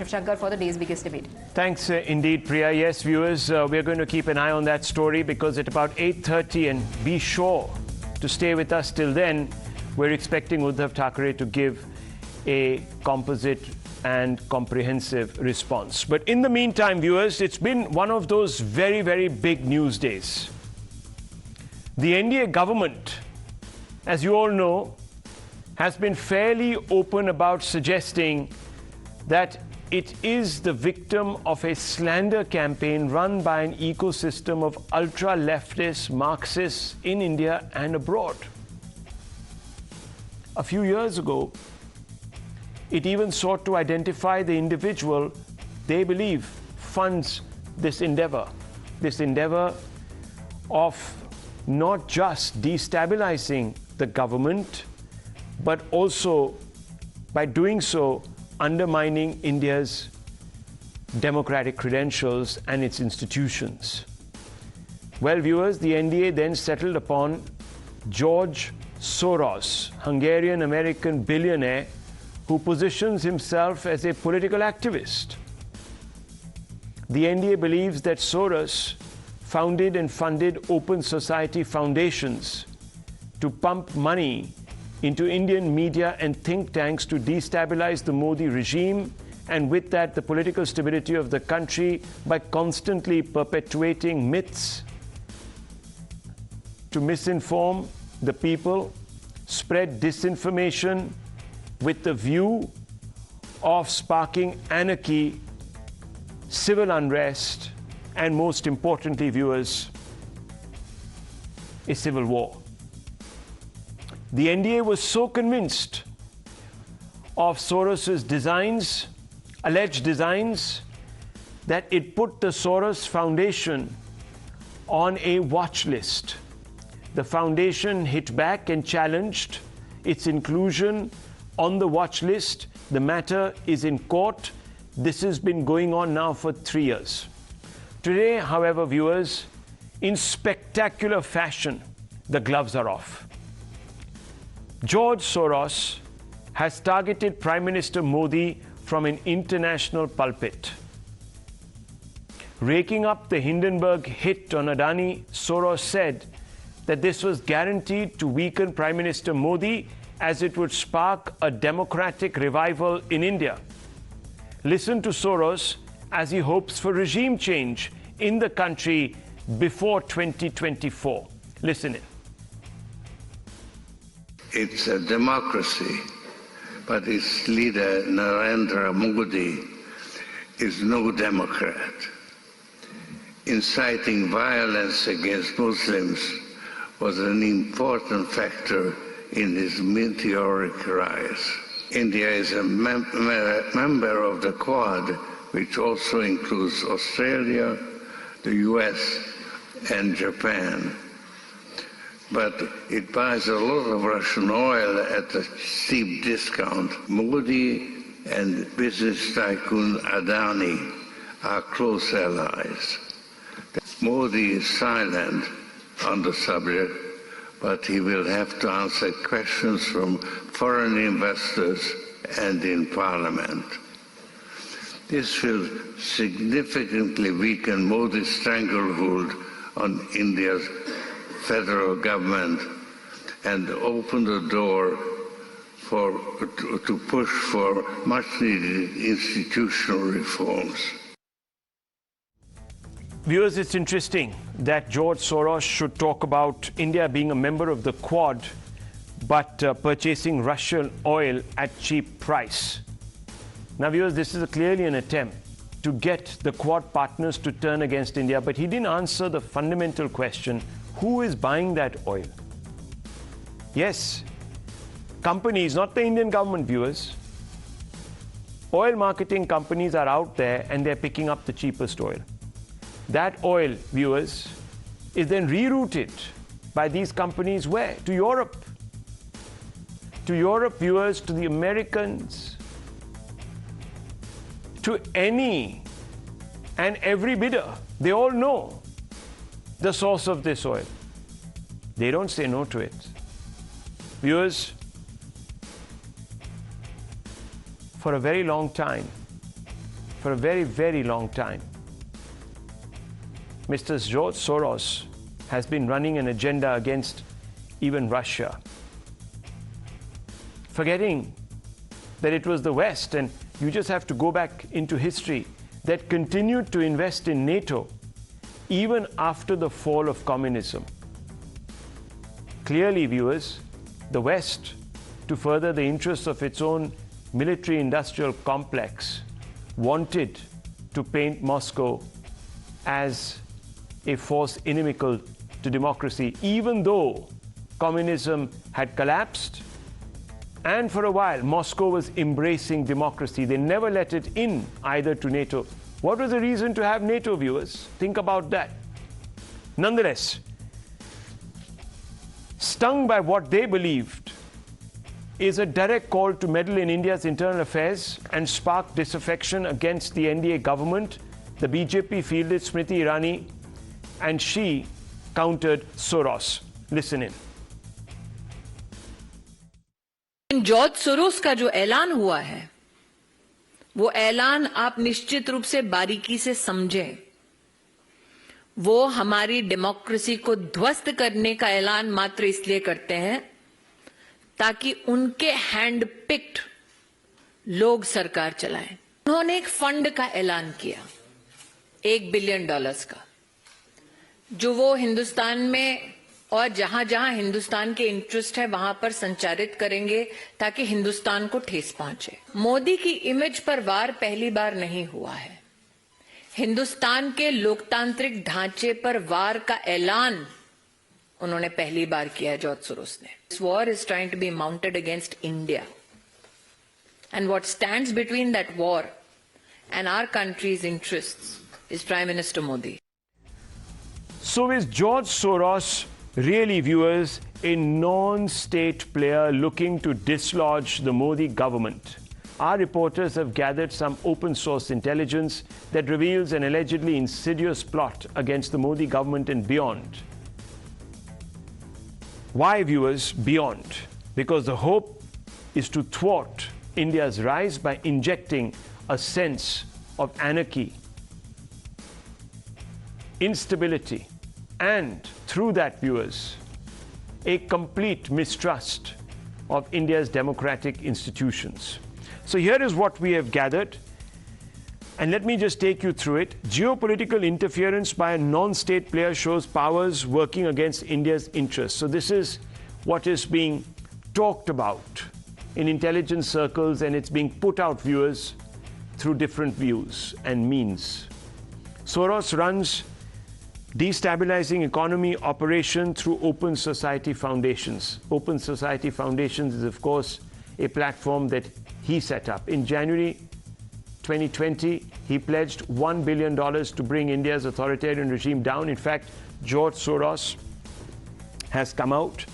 Shankar for the day's biggest debate. Thanks indeed, Priya. Yes, viewers, we're going to keep an eye on that story because at about 8:30, and be sure to stay with us till then, we're expecting Uddhav Thackeray to give a composite and comprehensive response. But in the meantime, viewers, it's been one of those very, very big news days. The NDA government, as you all know, has been fairly open about suggesting that it is the victim of a slander campaign run by an ecosystem of ultra-leftist Marxists in India and abroad. A few years ago, it even sought to identify the individual they believe funds this endeavor of not just destabilizing the government, but also, by doing so, undermining India's democratic credentials and its institutions. Well, viewers, the NDA then settled upon George Soros, Hungarian-American billionaire who positions himself as a political activist. The NDA believes that Soros founded and funded open society foundations to pump money into Indian media and think tanks to destabilize the Modi regime, and with that, the political stability of the country by constantly perpetuating myths to misinform the people, spread disinformation with the view of sparking anarchy, civil unrest, and most importantly, viewers, a civil war. The NDA was so convinced of Soros's designs, alleged designs, that it put the Soros Foundation on a watch list. The foundation hit back and challenged its inclusion on the watch list. The matter is in court. This has been going on now for 3 years. Today, however, viewers, in spectacular fashion, the gloves are off. George Soros has targeted Prime Minister Modi from an international pulpit. Raking up the Hindenburg hit on Adani, Soros said that this was guaranteed to weaken Prime Minister Modi as it would spark a democratic revival in India. Listen to Soros as he hopes for regime change in the country before 2024. Listen in. It's a democracy, but its leader, Narendra Modi, is no Democrat. Inciting violence against Muslims was an important factor in his meteoric rise. India is a member of the Quad, which also includes Australia, the US, and Japan. But it buys a lot of Russian oil at a steep discount. Modi and business tycoon Adani are close allies. Modi is silent on the subject, but he will have to answer questions from foreign investors and in Parliament. This will significantly weaken Modi's stranglehold on India's federal government and open the door to push for much-needed institutional reforms. Viewers, it's interesting that George Soros should talk about India being a member of the Quad, but purchasing Russian oil at cheap price. Now, viewers, this is clearly an attempt to get the Quad partners to turn against India, but he didn't answer the fundamental question: who is buying that oil? Yes, companies, not the Indian government, viewers. Oil marketing companies are out there and they're picking up the cheapest oil. That oil, viewers, is then rerouted by these companies where? To Europe. To Europe, viewers, to the Americans, to any and every bidder. They all know the source of this oil. They don't say no to it. Viewers, for a very long time, for a very, very long time. Mr. George Soros has been running an agenda against even Russia, forgetting that it was the West, and you just have to go back into history, that continued to invest in NATO even after the fall of communism. Clearly, viewers, the West, to further the interests of its own military-industrial complex, wanted to paint Moscow as a force inimical to democracy, even though communism had collapsed, and for a while Moscow was embracing democracy. They never let it in either to NATO. What was the reason to have NATO, viewers? Think about that. Nonetheless, stung by what they believed is a direct call to meddle in India's internal affairs and spark disaffection against the NDA government, the BJP fielded Smriti Irani, and she countered Soros. Listen in. George Soros का जो ऐलान हुआ है, वो ऐलान आप निश्चित रूप से बारीकी से समझें। वो हमारी डेमोक्रेसी को ध्वस्त करने का ऐलान मात्र इसलिए करते हैं ताकि उनके हैंड पिक्ड लोग सरकार चलाएं। उन्होंने एक फंड का ऐलान किया, $1 बिलियन का, जो वो हिंदुस्तान में और जहां जहां हिंदुस्तान के इंटरेस्ट है वहां पर संचारित करेंगे ताकि हिंदुस्तान को ठेस पहुंचे। मोदी की इमेज पर वार पहली बार नहीं हुआ है। हिंदुस्तान के लोकतांत्रिक ढांचे पर वार का ऐलान उन्होंने पहली बार किया है जॉर्ज सोरोस ने। This war is trying to be mounted against India, and what stands between that war and our country's interests is prime minister Modi. So is George Soros really, viewers, a non-state player looking to dislodge the Modi government? Our reporters have gathered some open-source intelligence that reveals an allegedly insidious plot against the Modi government and beyond. Why, viewers, beyond? Because the hope is to thwart India's rise by injecting a sense of anarchy, instability, and through that, viewers, a complete mistrust of India's democratic institutions. So here is what we have gathered, and let me just take you through it. Geopolitical interference by a non-state player shows powers working against India's interests. So this is what is being talked about in intelligence circles, and it's being put out, viewers, through different views and means. Soros runs destabilizing economy operation through Open Society Foundations. Open Society Foundations is, of course, a platform that he set up. In January 2020, he pledged $1 billion to bring India's authoritarian regime down. In fact, George Soros has come out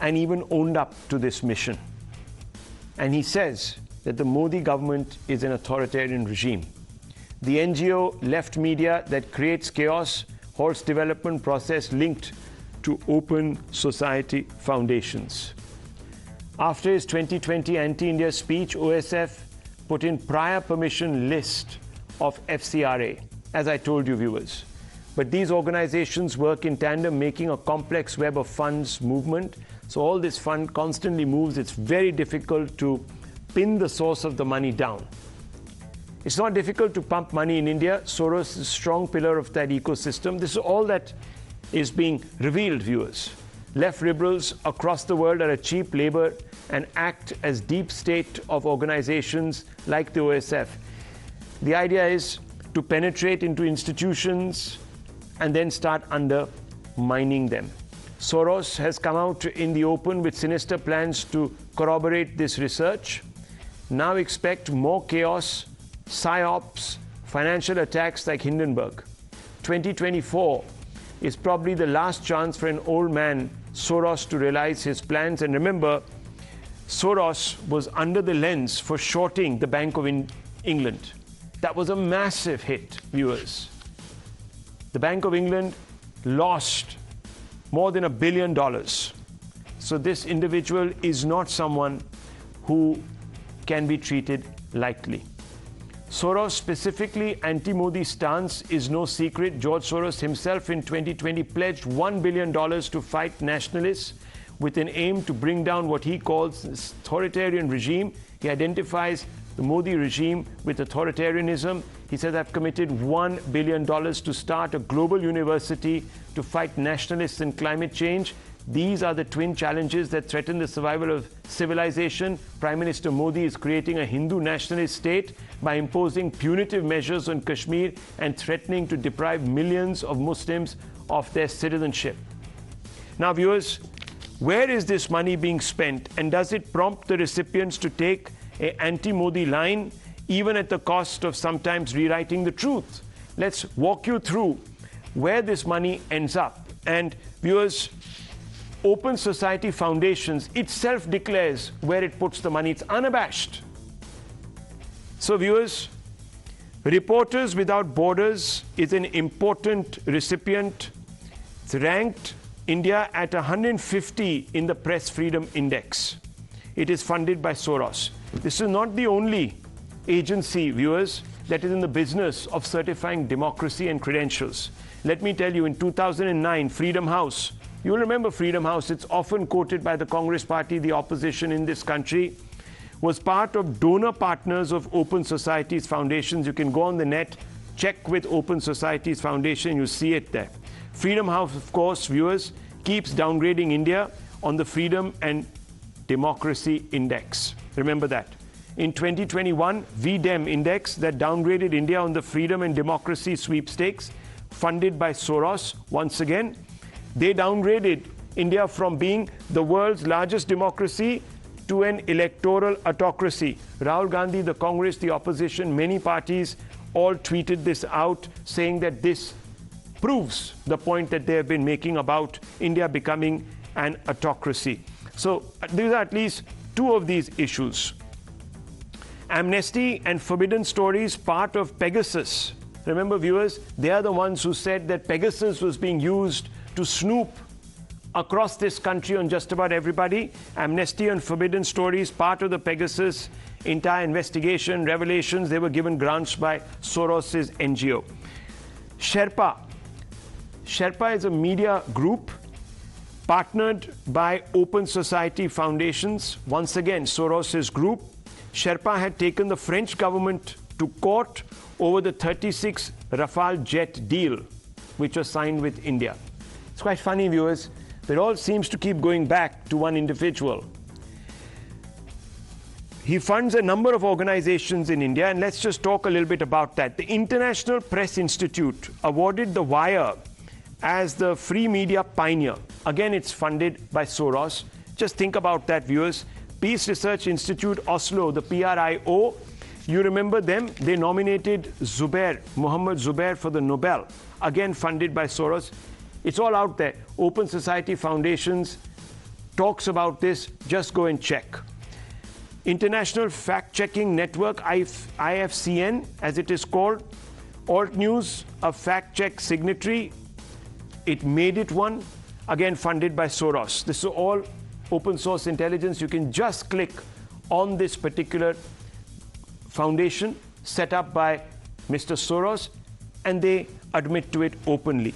and even owned up to this mission. And he says that the Modi government is an authoritarian regime. The NGO Left Media that creates chaos halts development process linked to Open Society Foundations. After his 2020 anti-India speech, OSF put in prior permission list of FCRA, as I told you, viewers. But these organizations work in tandem, making a complex web of funds movement. So all this fund constantly moves. It's very difficult to pin the source of the money down. It's not difficult to pump money in India. Soros is a strong pillar of that ecosystem. This is all that is being revealed, viewers. Left liberals across the world are a cheap labor and act as deep state of organizations like the OSF. The idea is to penetrate into institutions and then start undermining them. Soros has come out in the open with sinister plans to corroborate this research. Now expect more chaos, psyops, financial attacks like Hindenburg. 2024 is probably the last chance for an old man, Soros, to realize his plans. And remember, Soros was under the lens for shorting the Bank of England. That was a massive hit, viewers. The Bank of England lost more than $1 billion. So this individual is not someone who can be treated lightly. Soros, specifically anti-Modi stance, is no secret. George Soros himself in 2020 pledged $1 billion to fight nationalists with an aim to bring down what he calls this authoritarian regime. He identifies the Modi regime with authoritarianism. He says, I've committed $1 billion to start a global university to fight nationalists and climate change. These are the twin challenges that threaten the survival of civilization. Prime Minister Modi is creating a Hindu nationalist state by imposing punitive measures on Kashmir and threatening to deprive millions of Muslims of their citizenship. Now, viewers, where is this money being spent, and does it prompt the recipients to take an anti-Modi line, even at the cost of sometimes rewriting the truth? Let's walk you through where this money ends up. And viewers, Open Society Foundations itself declares where it puts the money. It's unabashed. So viewers, Reporters Without Borders is an important recipient. It's ranked India at 150 in the Press Freedom Index. It is funded by Soros. This is not the only agency, viewers, that is in the business of certifying democracy and credentials. Let me tell you, in 2009, Freedom House, you will remember Freedom House, it's often quoted by the Congress Party, the opposition in this country, was part of donor partners of Open Societies Foundations. You can go on the net, check with Open Societies Foundation, you see it there. Freedom House, of course, viewers, keeps downgrading India on the Freedom and Democracy Index. Remember that. In 2021, VDEM Index that downgraded India on the Freedom and Democracy sweepstakes, funded by Soros, once again, they downgraded India from being the world's largest democracy to an electoral autocracy. Rahul Gandhi, the Congress, the opposition, many parties all tweeted this out, saying that this proves the point that they have been making about India becoming an autocracy. So these are at least two of these issues. Amnesty and Forbidden Stories, part of Pegasus. Remember, viewers, they are the ones who said that Pegasus was being used to snoop across this country on just about everybody. Amnesty and Forbidden Stories, part of the Pegasus entire investigation, revelations, they were given grants by Soros' NGO. Sherpa. Sherpa is a media group partnered by Open Society Foundations. Once again, Soros' group. Sherpa had taken the French government to court over the 36 Rafale jet deal, which was signed with India. It's quite funny, viewers. It all seems to keep going back to one individual. He funds a number of organizations in India, and let's just talk a little bit about that. The International Press Institute awarded The Wire as the free media pioneer. Again, it's funded by Soros. Just think about that, viewers. Peace Research Institute, Oslo, the PRIO, you remember them? They nominated Mohammed Zubair for the Nobel, again funded by Soros. It's all out there. Open Society Foundations talks about this. Just go and check. International Fact-Checking Network, IFCN, as it is called. Alt News, a fact-check signatory. It made it one, again funded by Soros. This is all open source intelligence. You can just click on this particular foundation set up by Mr. Soros, and they admit to it openly.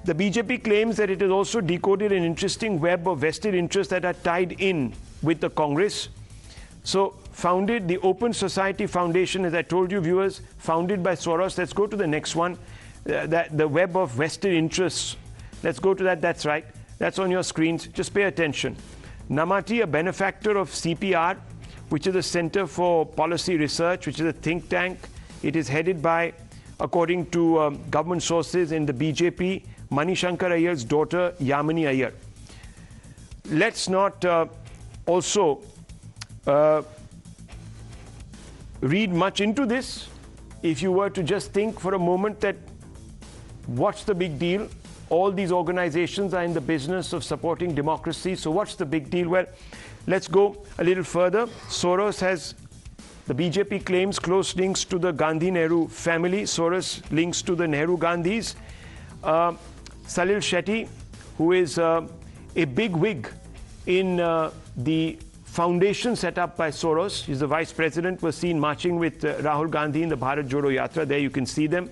The BJP claims that it has also decoded an interesting web of vested interests that are tied in with the Congress. So, founded, the Open Society Foundation, as I told you, viewers, founded by Soros. Let's go to the next one, the web of vested interests. Let's go to that. That's right. That's on your screens. Just pay attention. Namati, a benefactor of CPR, which is the Center for Policy Research, which is a think tank. It is headed by, according to government sources in the BJP, Manishankar Iyengar's daughter, Yamini Iyengar. Let's not also read much into this. If you were to just think for a moment that what's the big deal? All these organizations are in the business of supporting democracy. So what's the big deal? Well, let's go a little further. Soros has, the BJP claims, close links to the Gandhi-Nehru family. Soros links to the Nehru-Gandhis. Salil Shetty, who is a big wig in the foundation set up by Soros. He's the vice president, was seen marching with Rahul Gandhi in the Bharat Jodo Yatra. There you can see them.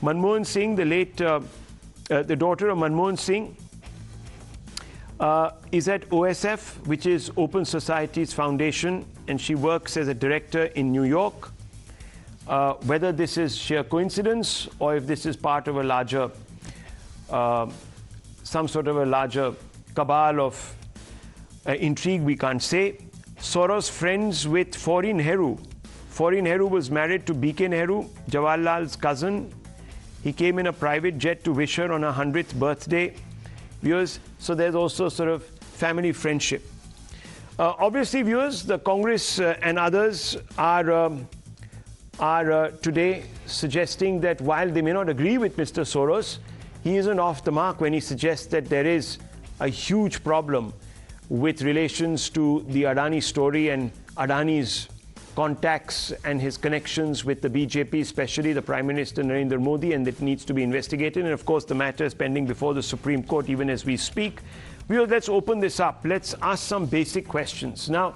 Manmohan Singh, the daughter of Manmohan Singh, is at OSF, which is Open Society's foundation, and she works as a director in New York. Whether this is sheer coincidence or if this is part of a larger, some sort of a larger cabal of intrigue, we can't say. Soros friends with Faureen Nehru. Faureen Nehru was married to B.K. Nehru, Jawaharlal's cousin. He came in a private jet to wish her on her 100th birthday. Viewers, so there's also sort of family friendship. Obviously, viewers, the Congress and others are today suggesting that while they may not agree with Mr. Soros, he isn't off the mark when he suggests that there is a huge problem with relations to the Adani story and Adani's contacts and his connections with the BJP, especially the Prime Minister Narendra Modi, and it needs to be investigated. And of course, the matter is pending before the Supreme Court even as we speak. Let's open this up. Let's ask some basic questions. Now,